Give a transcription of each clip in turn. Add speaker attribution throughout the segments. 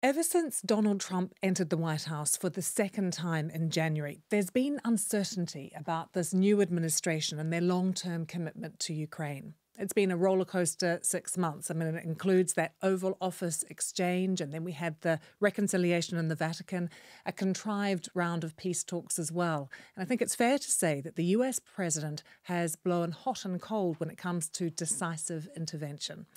Speaker 1: Ever since Donald Trump entered the White House for the second time in January, there's been uncertainty about this new administration and their long-term commitment to Ukraine. It's been a rollercoaster 6 months. I mean, it includes that Oval Office exchange, and then we had the reconciliation in the Vatican, a contrived round of peace talks as well. And I think it's fair to say that the US president has blown hot and cold when it comes to decisive intervention.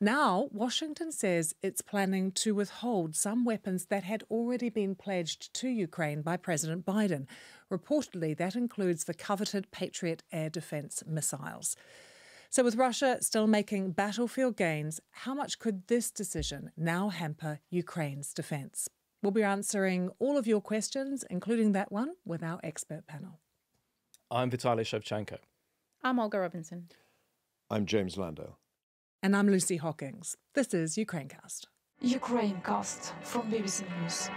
Speaker 1: Now, Washington says it's planning to withhold some weapons that had already been pledged to Ukraine by President Biden. Reportedly, that includes the coveted Patriot air defense missiles. So with Russia still making battlefield gains, how much could this decision now hamper Ukraine's defence? We'll be answering all of your questions, including that one, with our expert panel.
Speaker 2: I'm Vitaly Shevchenko.
Speaker 3: I'm Olga Robinson.
Speaker 4: I'm James Landau.
Speaker 1: And I'm Lucy Hawkins. This is Ukrainecast.
Speaker 5: Ukrainecast from BBC News.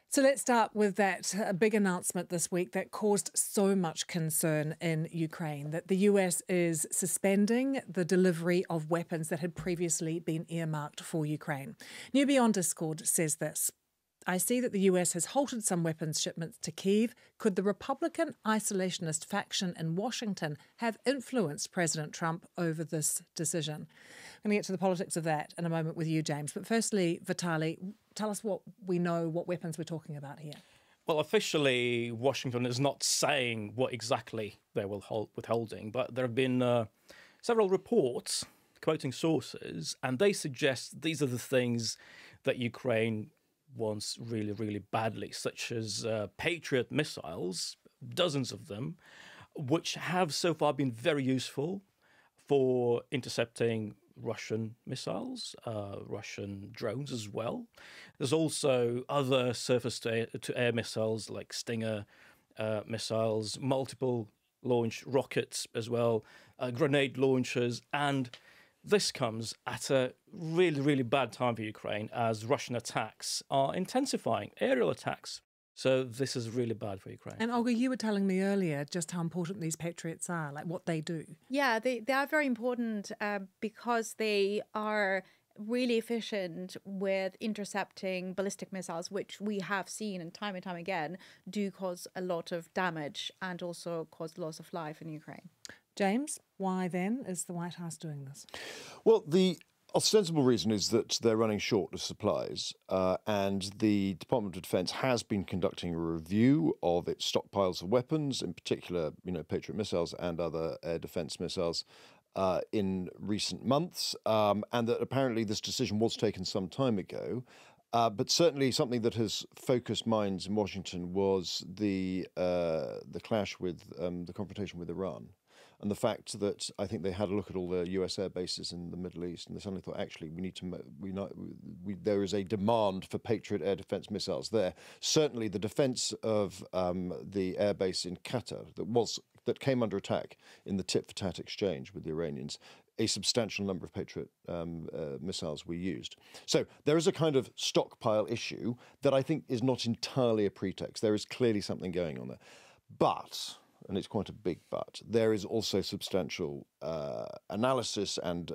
Speaker 1: So let's start with that big announcement this week that caused so much concern in Ukraine, that the US is suspending the delivery of weapons that had previously been earmarked for Ukraine. New Beyond Discord says this: I see that the US has halted some weapons shipments to Kyiv. Could the Republican isolationist faction in Washington have influenced President Trump over this decision? I'm going to get to the politics of that in a moment with you, James. But firstly, Vitaly, tell us what we know, what weapons we're talking about here.
Speaker 2: Well, officially, Washington is not saying what exactly they will withholding, but there have been several reports quoting sources, and they suggest these are the things that Ukraine wants really, really badly, such as Patriot missiles, dozens of them, which have so far been very useful for intercepting Russian missiles, Russian drones as well. There's also other surface-to-air missiles like Stinger missiles, multiple launch rockets as well, grenade launchers, and this comes at a really, really bad time for Ukraine as Russian attacks are intensifying, aerial attacks. So this is really bad for Ukraine.
Speaker 1: And Olga, you were telling me earlier just how important these Patriots are, like what they do.
Speaker 3: Yeah, they are very important because they are really efficient with intercepting ballistic missiles, which we have seen and time again do cause a lot of damage and also cause loss of life in Ukraine.
Speaker 1: James, why then is the White House doing this?
Speaker 4: Well, the ostensible reason is that they're running short of supplies, and the Department of Defense has been conducting a review of its stockpiles of weapons, in particular, Patriot missiles and other air defense missiles, in recent months, and that apparently this decision was taken some time ago. But certainly something that has focused minds in Washington was the clash with the confrontation with Iran. And the fact that I think they had a look at all the US air bases in the Middle East, and they suddenly thought, actually, there is a demand for Patriot air defense missiles there. Certainly, the defense of the air base in Qatar that came under attack in the tit-for-tat exchange with the Iranians, a substantial number of Patriot missiles were used. So there is a kind of stockpile issue that I think is not entirely a pretext. There is clearly something going on there, but. And it's quite a big but, there is also substantial analysis and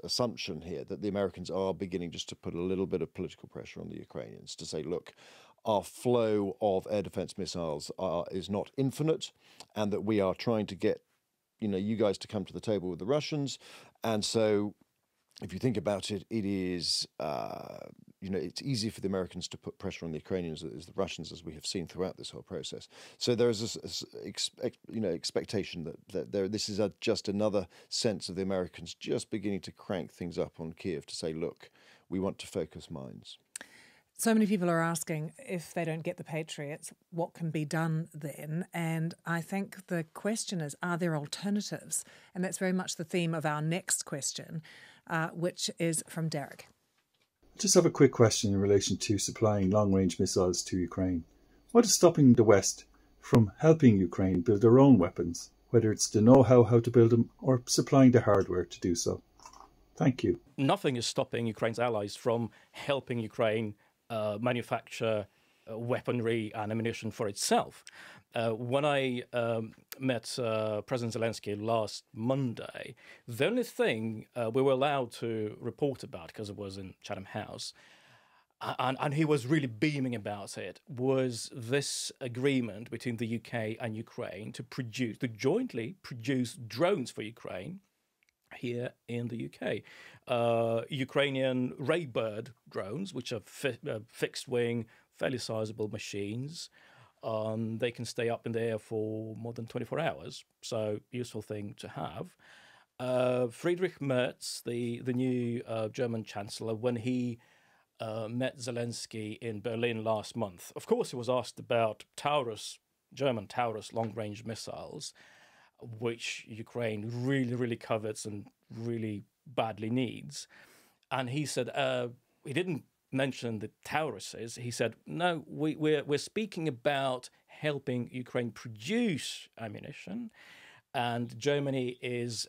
Speaker 4: assumption here that the Americans are beginning just to put a little bit of political pressure on the Ukrainians to say, look, our flow of air defense missiles is not infinite, and that we are trying to get, you guys to come to the table with the Russians. And so if you think about it, it is, it's easy for the Americans to put pressure on the Ukrainians as the Russians, as we have seen throughout this whole process. So there is this expectation that this is just another sense of the Americans just beginning to crank things up on Kyiv to say, look, we want to focus minds.
Speaker 1: So many people are asking, if they don't get the Patriots, what can be done then? And I think the question is, are there alternatives? And that's very much the theme of our next question, which is from Derek.
Speaker 6: Just have a quick question in relation to supplying long-range missiles to Ukraine. What is stopping the West from helping Ukraine build their own weapons, whether it's the know-how how to build them or supplying the hardware to do so? Thank you.
Speaker 2: Nothing is stopping Ukraine's allies from helping Ukraine manufacture weaponry and ammunition for itself. when I met President Zelensky last Monday, the only thing we were allowed to report about, because it was in Chatham House, and he was really beaming about it, was this agreement between the UK and Ukraine to jointly produce drones for Ukraine here in the UK. Ukrainian Raybird drones, which are fixed wing, fairly sizable machines. They can stay up in the air for more than 24 hours, so useful thing to have. Friedrich Merz, the new German Chancellor, when he met Zelensky in Berlin last month, of course he was asked about German Taurus long-range missiles, which Ukraine really, really covets and really badly needs. And he said, he didn't mention the Tauruses. He said, no, we're speaking about helping Ukraine produce ammunition, and Germany is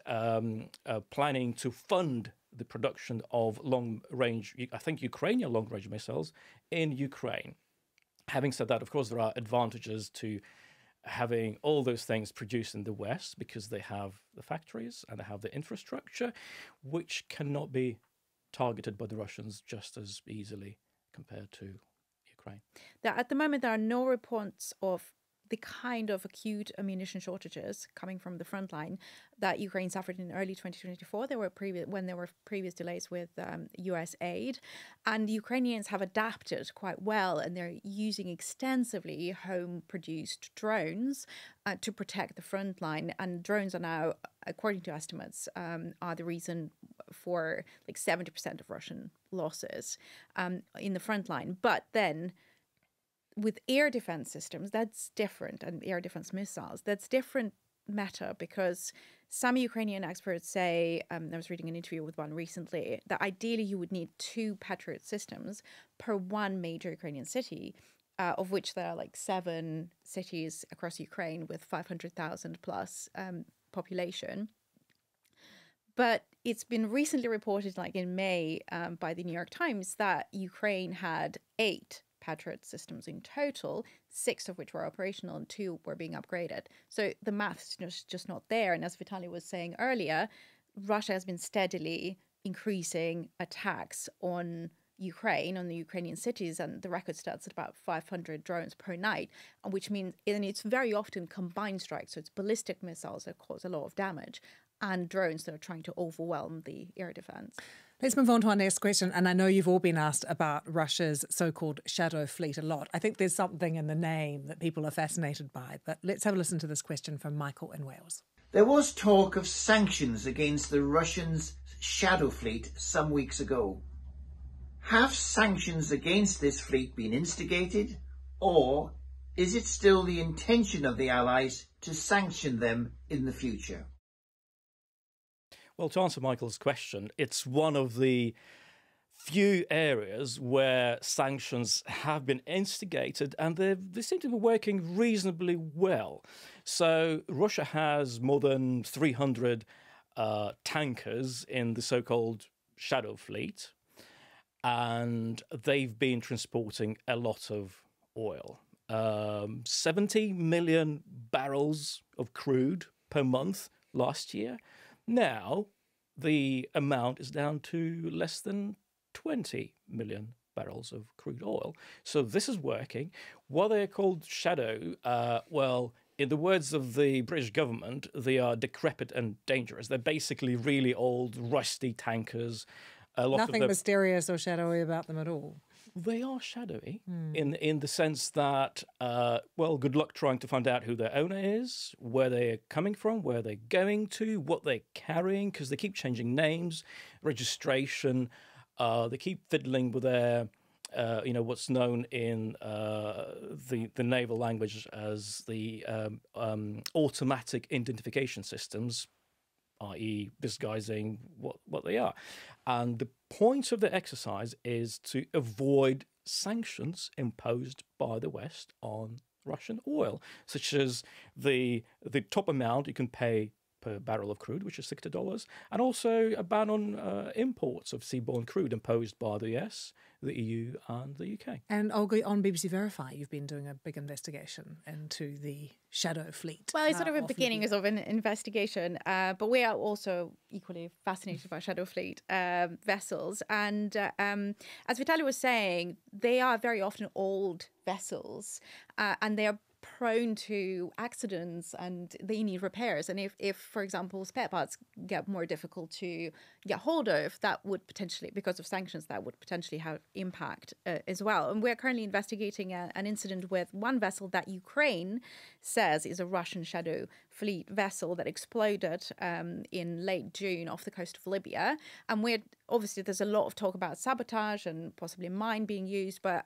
Speaker 2: planning to fund the production of long-range, I think Ukrainian long-range missiles in Ukraine. Having said that, of course, there are advantages to having all those things produced in the West, because they have the factories and they have the infrastructure, which cannot be targeted by the Russians just as easily compared to Ukraine.
Speaker 3: At the moment, there are no reports of the kind of acute ammunition shortages coming from the front line that Ukraine suffered in early 2024. When there were previous delays with US aid, and the Ukrainians have adapted quite well, and they're using extensively home-produced drones to protect the front line. And drones are now, according to estimates, are the reason for like 70% of Russian losses in the front line. But then, with air defense systems, that's different, and air defense missiles, that's different matter, because some Ukrainian experts say, I was reading an interview with one recently, that ideally you would need 2 Patriot systems per one major Ukrainian city, of which there are like 7 cities across Ukraine with 500,000 plus population. But it's been recently reported, like in May, by the New York Times, that Ukraine had 8 Patriot systems in total, 6 of which were operational and 2 were being upgraded. So the math's just not there. And as Vitaly was saying earlier, Russia has been steadily increasing attacks on Ukraine, on the Ukrainian cities, and the record starts at about 500 drones per night, which means, and it's very often combined strikes, so it's ballistic missiles that cause a lot of damage, and drones that are trying to overwhelm the air defense.
Speaker 1: Let's move on to our next question. And I know you've all been asked about Russia's so-called shadow fleet a lot. I think there's something in the name that people are fascinated by. But let's have a listen to this question from Michael in Wales.
Speaker 7: There was talk of sanctions against the Russians' shadow fleet some weeks ago. Have sanctions against this fleet been instigated, or is it still the intention of the Allies to sanction them in the future?
Speaker 2: Well, to answer Michael's question, it's one of the few areas where sanctions have been instigated, and they seem to be working reasonably well. So Russia has more than 300 tankers in the so-called shadow fleet, and they've been transporting a lot of oil. 70 million barrels of crude per month last year. Now, the amount is down to less than 20 million barrels of crude oil. So this is working. What they're called shadow, well, in the words of the British government, they are decrepit and dangerous. They're basically really old, rusty tankers.
Speaker 1: Nothing mysterious or shadowy about them at all.
Speaker 2: They are shadowy in the sense that, well, good luck trying to find out who their owner is, where they're coming from, where they're going to, what they're carrying, because they keep changing names, registration. They keep fiddling with their, what's known in the naval language as the automatic identification systems, i.e. disguising what they are. And the point of the exercise is to avoid sanctions imposed by the West on Russian oil, such as the top amount you can pay per barrel of crude, which is $60, and also a ban on imports of seaborne crude imposed by the US, the EU, and the UK.
Speaker 1: And Olga, on BBC Verify, you've been doing a big investigation into the shadow fleet.
Speaker 3: Well, it's sort of a beginning of an investigation, but we are also equally fascinated by shadow fleet vessels. And as Vitaly was saying, they are very often old vessels, and they are prone to accidents and they need repairs. And if, for example, spare parts get more difficult to get hold of, that would potentially, because of sanctions, that would potentially have impact as well. And we're currently investigating an incident with one vessel that Ukraine says is a Russian shadow fleet vessel that exploded in late June off the coast of Libya. And obviously there's a lot of talk about sabotage and possibly mine being used, but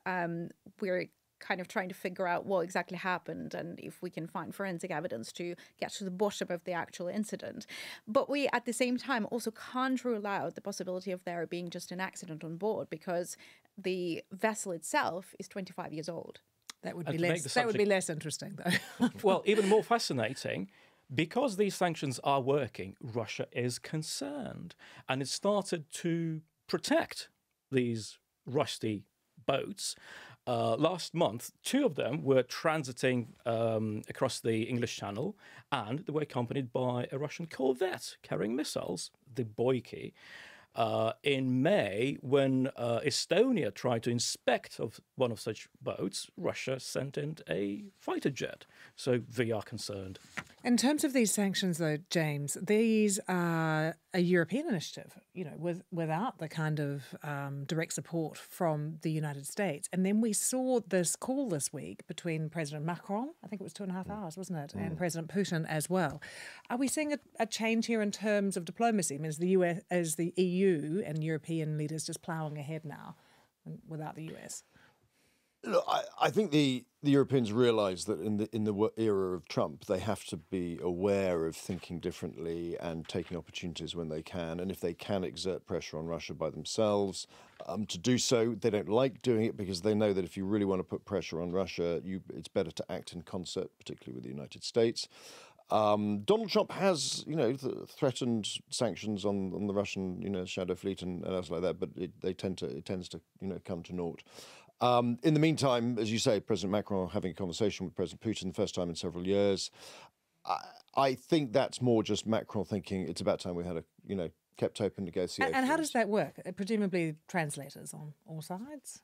Speaker 3: we're kind of trying to figure out what exactly happened and if we can find forensic evidence to get to the bottom of the actual incident. But we, at the same time, also can't rule out the possibility of there being just an accident on board, because the vessel itself is 25 years old.
Speaker 1: That would be less interesting, though.
Speaker 2: Well, even more fascinating, because these sanctions are working, Russia is concerned, and it started to protect these rusty boats. Last month, 2 of them were transiting across the English Channel, and they were accompanied by a Russian corvette carrying missiles, the Boyki. In May, when Estonia tried to inspect one of such boats, Russia sent in a fighter jet. So they are concerned.
Speaker 1: In terms of these sanctions, though, James, these are a European initiative, without the kind of direct support from the United States. And then we saw this call this week between President Macron, I think it was 2.5 hours, wasn't it, and President Putin as well. Are we seeing a change here in terms of diplomacy? I mean, is the EU and European leaders just ploughing ahead now without the US?
Speaker 4: Look, I think the Europeans realise that in the era of Trump, they have to be aware of thinking differently and taking opportunities when they can. And if they can exert pressure on Russia by themselves to do so, they don't like doing it because they know that if you really want to put pressure on Russia, it's better to act in concert, particularly with the United States. Donald Trump has, threatened sanctions on the Russian, shadow fleet and else like that, but it tends to, come to naught. In the meantime, as you say, President Macron having a conversation with President Putin the first time in several years. I think that's more just Macron thinking it's about time we had kept open negotiations.
Speaker 1: And how does that work? Presumably translators on all sides?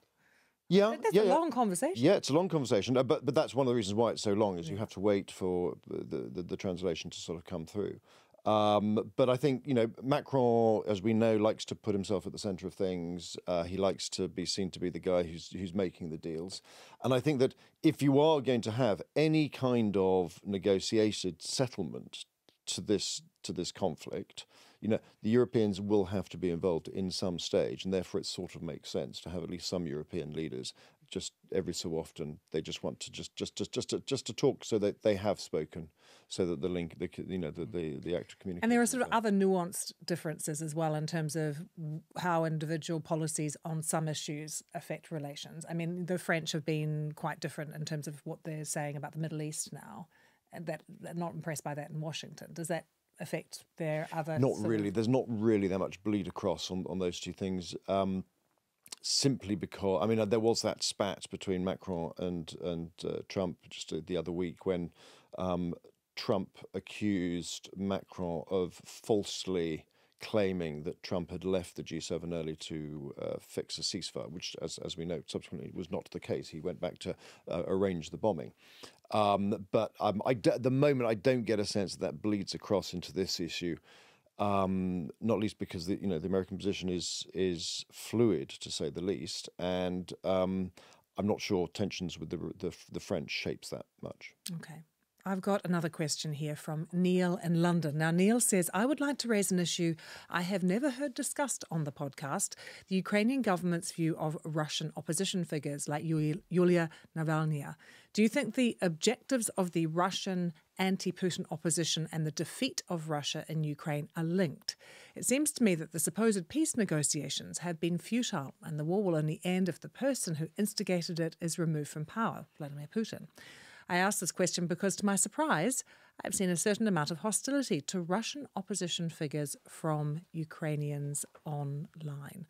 Speaker 4: Yeah,
Speaker 1: that's a long conversation.
Speaker 4: Yeah, it's a long conversation, but that's one of the reasons why it's so long is you have to wait for the translation to sort of come through. But I think, Macron, as we know, likes to put himself at the centre of things. He likes to be seen to be the guy who's making the deals. And I think that if you are going to have any kind of negotiated settlement to this conflict, the Europeans will have to be involved in some stage, and therefore it sort of makes sense to have at least some European leaders. Just every so often, they just want to just to talk, so that they have spoken, so that the link, the act of communication.
Speaker 1: And there are sort of other nuanced differences as well in terms of how individual policies on some issues affect relations. I mean, the French have been quite different in terms of what they're saying about the Middle East now, and that they're not impressed by that in Washington. Does that affect their other?
Speaker 4: Not really. There's not really that much bleed across on those two things. Simply because, there was that spat between Macron and Trump just the other week when Trump accused Macron of falsely claiming that Trump had left the G7 early to fix a ceasefire, which, as we know, subsequently was not the case. He went back to arrange the bombing. But at the moment, I don't get a sense that bleeds across into this issue. Not least because the American position is fluid, to say the least, and I'm not sure tensions with the French shapes that much.
Speaker 1: Okay. I've got another question here from Neil in London. Now, Neil says, I would like to raise an issue I have never heard discussed on the podcast, the Ukrainian government's view of Russian opposition figures like Yulia Navalny. Do you think the objectives of the Russian anti-Putin opposition and the defeat of Russia in Ukraine are linked? It seems to me that the supposed peace negotiations have been futile and the war will only end if the person who instigated it is removed from power, Vladimir Putin. I ask this question because, to my surprise, I've seen a certain amount of hostility to Russian opposition figures from Ukrainians online.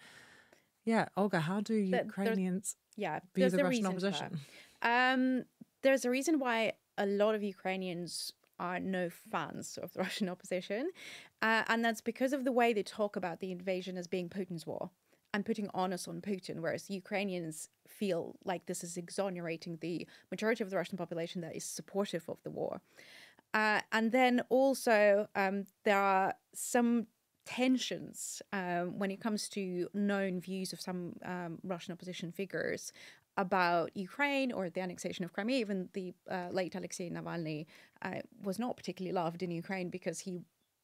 Speaker 1: Yeah, Olga, how do Ukrainians view
Speaker 3: there's
Speaker 1: the
Speaker 3: a
Speaker 1: Russian
Speaker 3: reason for
Speaker 1: opposition?
Speaker 3: that. There's a reason why a lot of Ukrainians are no fans of the Russian opposition, and that's because of the way they talk about the invasion as being Putin's war and putting onus on Putin, whereas Ukrainians feel like this is exonerating the majority of the Russian population that is supportive of the war. And then also there are some tensions when it comes to known views of some Russian opposition figures about Ukraine or the annexation of Crimea. Even the late Alexei Navalny was not particularly loved in Ukraine because he,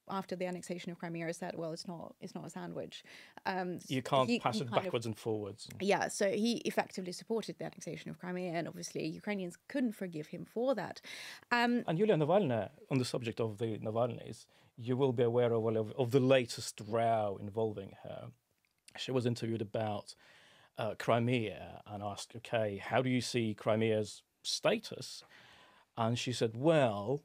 Speaker 3: after the annexation of Crimea, said, well, it's not a sandwich.
Speaker 2: You can't pass it backwards and forwards.
Speaker 3: Yeah, so he effectively supported the annexation of Crimea, and obviously Ukrainians couldn't forgive him for that.
Speaker 2: And Yulia Navalny, on the subject of the Navalnys, you will be aware of the latest row involving her. She was interviewed about Crimea and asked, okay, how do you see Crimea's status? And she said, well,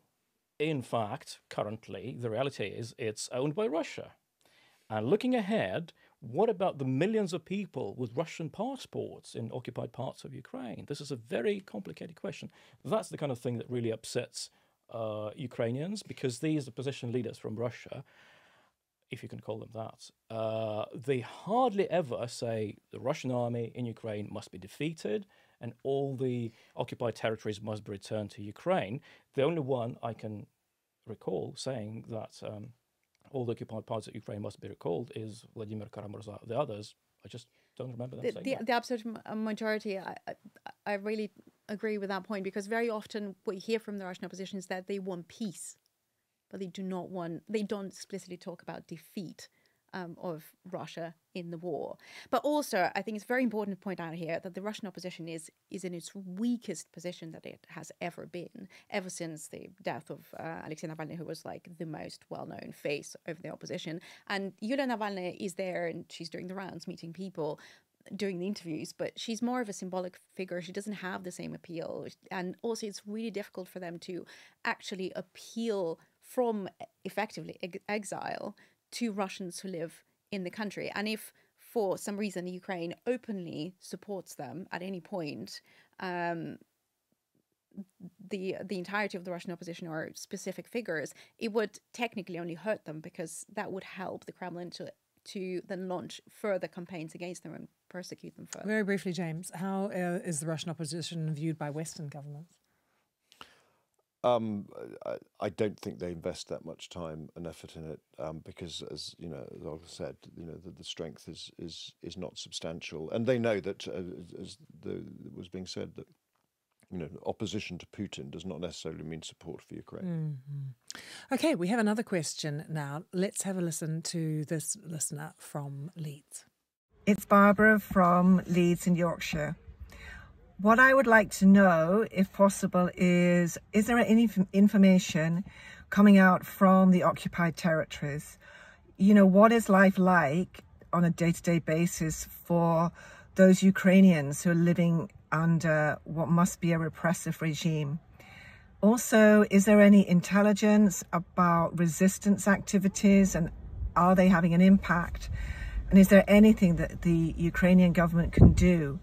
Speaker 2: in fact, currently, the reality is it's owned by Russia. And looking ahead, what about the millions of people with Russian passports in occupied parts of Ukraine? This is a very complicated question. That's the kind of thing that really upsets Ukrainians, because these opposition leaders from Russia, if you can call them that, they hardly ever say the Russian army in Ukraine must be defeated and all the occupied territories must be returned to Ukraine. The only one I can recall saying that all the occupied parts of Ukraine must be recalled is Vladimir Kara-Murza. The others, I just don't remember them saying that.
Speaker 3: The absolute majority, I really agree with that point, because very often what you hear from the Russian opposition is that they want peace, but they don't explicitly talk about defeat of Russia in the war. But also, I think it's very important to point out here that the Russian opposition is in its weakest position that it has ever been, ever since the death of Alexei Navalny, who was like the most well-known face of the opposition. And Yulia Navalny is there and she's doing the rounds, meeting people, doing the interviews, but she's more of a symbolic figure. She doesn't have the same appeal. And also it's really difficult for them to actually appeal from effectively exile to Russians who live in the country. And if for some reason Ukraine openly supports them at any point, the entirety of the Russian opposition or specific figures, it would technically only hurt them, because that would help the Kremlin to then launch further campaigns against them and persecute them further.
Speaker 1: Very briefly, James, how is the Russian opposition viewed by Western governments?
Speaker 4: I don't think they invest that much time and effort in it because, as you know, as Olga said, the strength is not substantial, and they know that, as was being said, that opposition to Putin does not necessarily mean support for Ukraine.
Speaker 1: Mm-hmm. Okay, we have another question now. Let's have a listen to this listener from Leeds.
Speaker 8: It's Barbara from Leeds in Yorkshire. What I would like to know, if possible, is there any information coming out from the occupied territories? What is life like on a day-to-day basis for those Ukrainians who are living under what must be a repressive regime? Also, is there any intelligence about resistance activities, and are they having an impact? And is there anything that the Ukrainian government can do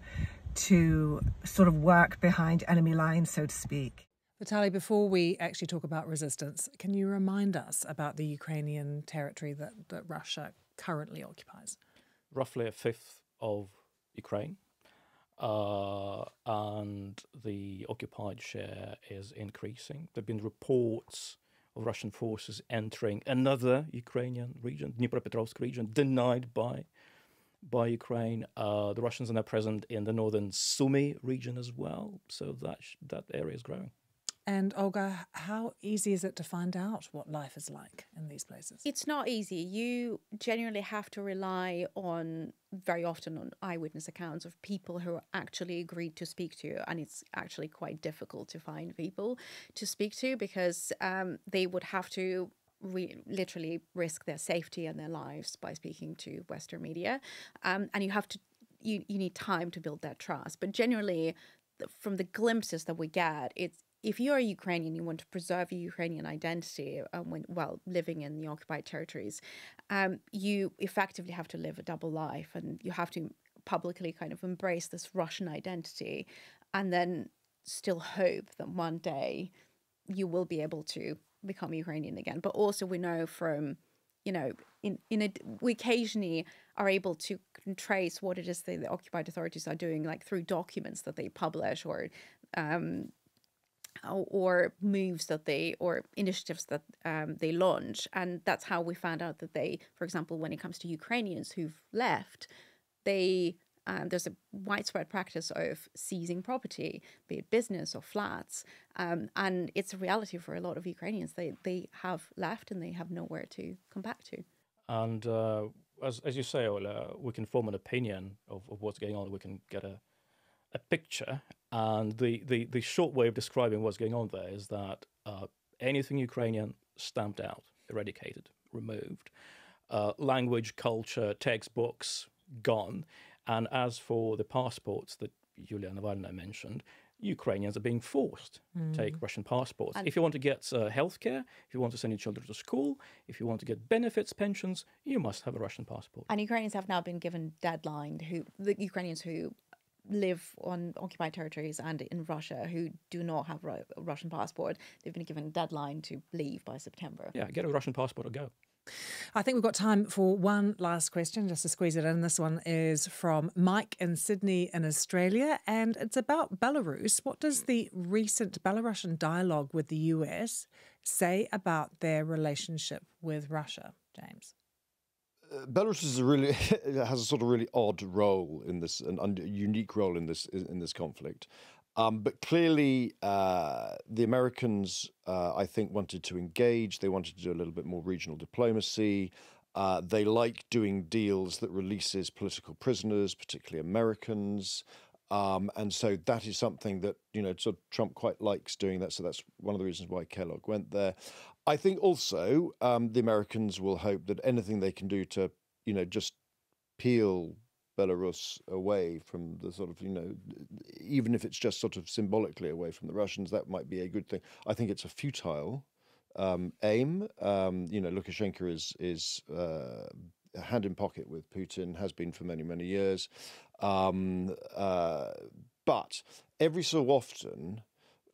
Speaker 8: to sort of work behind enemy lines, so to speak?
Speaker 1: Vitaly, before we actually talk about resistance, can you remind us about the Ukrainian territory that Russia currently occupies?
Speaker 2: Roughly a fifth of Ukraine, and the occupied share is increasing. There have been reports of Russian forces entering another Ukrainian region, Dnipropetrovsk region, denied by Ukraine. The Russians are now present in the northern Sumy region as well, so that area is growing.
Speaker 1: And Olga, how easy is it to find out what life is like in these places?
Speaker 3: It's not easy. You genuinely have to rely very often on eyewitness accounts of people who actually agreed to speak to you, and it's actually quite difficult to find people to speak to, because they would have to literally risk their safety and their lives by speaking to Western media, and you need time to build that trust. But generally, from the glimpses that we get, if you are Ukrainian, you want to preserve your Ukrainian identity while living in the occupied territories, you effectively have to live a double life, and you have to publicly kind of embrace this Russian identity, and then still hope that one day you will be able to become Ukrainian again. But also we know from, we occasionally are able to trace what it is the occupied authorities are doing, like through documents that they publish or moves that or initiatives that they launch. And that's how we found out that they, for example, when it comes to Ukrainians who've left, there's a widespread practice of seizing property, be it business or flats. And it's a reality for a lot of Ukrainians. They have left and they have nowhere to come back to.
Speaker 2: And as you say, Ola, we can form an opinion of what's going on. We can get a picture. And the short way of describing what's going on there is that anything Ukrainian stamped out, eradicated, removed. Language, culture, textbooks, gone. And as for the passports that Yulia Navalnaya mentioned, Ukrainians are being forced to take Russian passports. And if you want to get healthcare, if you want to send your children to school, if you want to get benefits, pensions, you must have a Russian passport.
Speaker 3: And Ukrainians have now been given deadline, the Ukrainians who live on occupied territories and in Russia who do not have a Russian passport, they've been given a deadline to leave by September.
Speaker 2: Yeah, get a Russian passport or go.
Speaker 1: I think we've got time for one last question, just to squeeze it in. This one is from Mike in Sydney in Australia, and it's about Belarus. What does the recent Belarusian dialogue with the US say about their relationship with Russia, James?
Speaker 4: Belarus has a sort of really odd role in this, and a unique role in this conflict. But clearly, the Americans, I think, wanted to engage. They wanted to do a little bit more regional diplomacy. They like doing deals that releases political prisoners, particularly Americans. And so that is something that, sort of Trump quite likes doing that. So that's one of the reasons why Kellogg went there. I think also the Americans will hope that anything they can do to, just peel Belarus away from the sort of, even if it's just sort of symbolically away from the Russians, that might be a good thing. I think it's a futile aim. Lukashenko is hand in pocket with Putin, has been for many, many years. But every so often,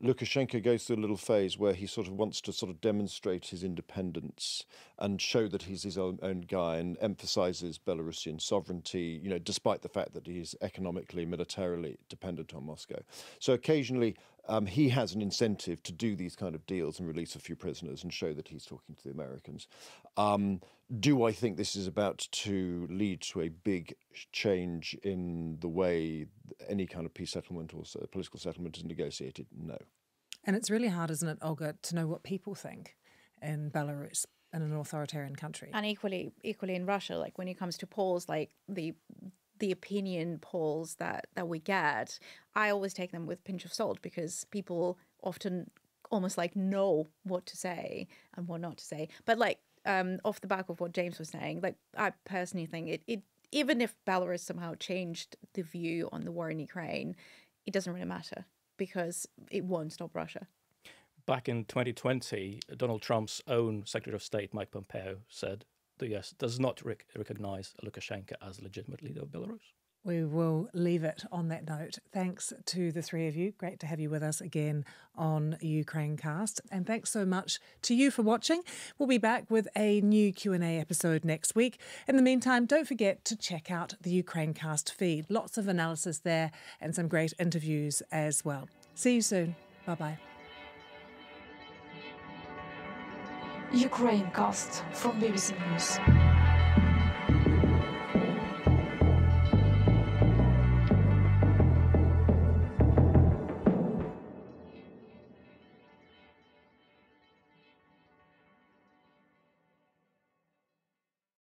Speaker 4: Lukashenko goes through a little phase where he sort of wants to sort of demonstrate his independence and show that he's his own guy, and emphasizes Belarusian sovereignty, despite the fact that he's economically, militarily dependent on Moscow. So occasionally he has an incentive to do these kind of deals and release a few prisoners and show that he's talking to the Americans. Do I think this is about to lead to a big change in the way any kind of peace settlement or political settlement is negotiated? No.
Speaker 1: And it's really hard, isn't it, Olga, to know what people think in Belarus, in an authoritarian country.
Speaker 3: And equally in Russia, like when it comes to polls, like the opinion polls that we get, I always take them with a pinch of salt, because people often almost like know what to say and what not to say. But like off the back of what James was saying, like I personally think it even if Belarus somehow changed the view on the war in Ukraine, it doesn't really matter, because it won't stop Russia.
Speaker 2: Back in 2020, Donald Trump's own Secretary of State, Mike Pompeo, said the US does not recognize Lukashenko as a legitimate leader of Belarus.
Speaker 1: We will leave it on that note. Thanks to the three of you. Great to have you with us again on Ukrainecast. And thanks so much to you for watching. We'll be back with a new Q&A episode next week. In the meantime, don't forget to check out the Ukrainecast feed. Lots of analysis there and some great interviews as well. See you soon. Bye-bye.
Speaker 5: Ukrainecast from BBC News.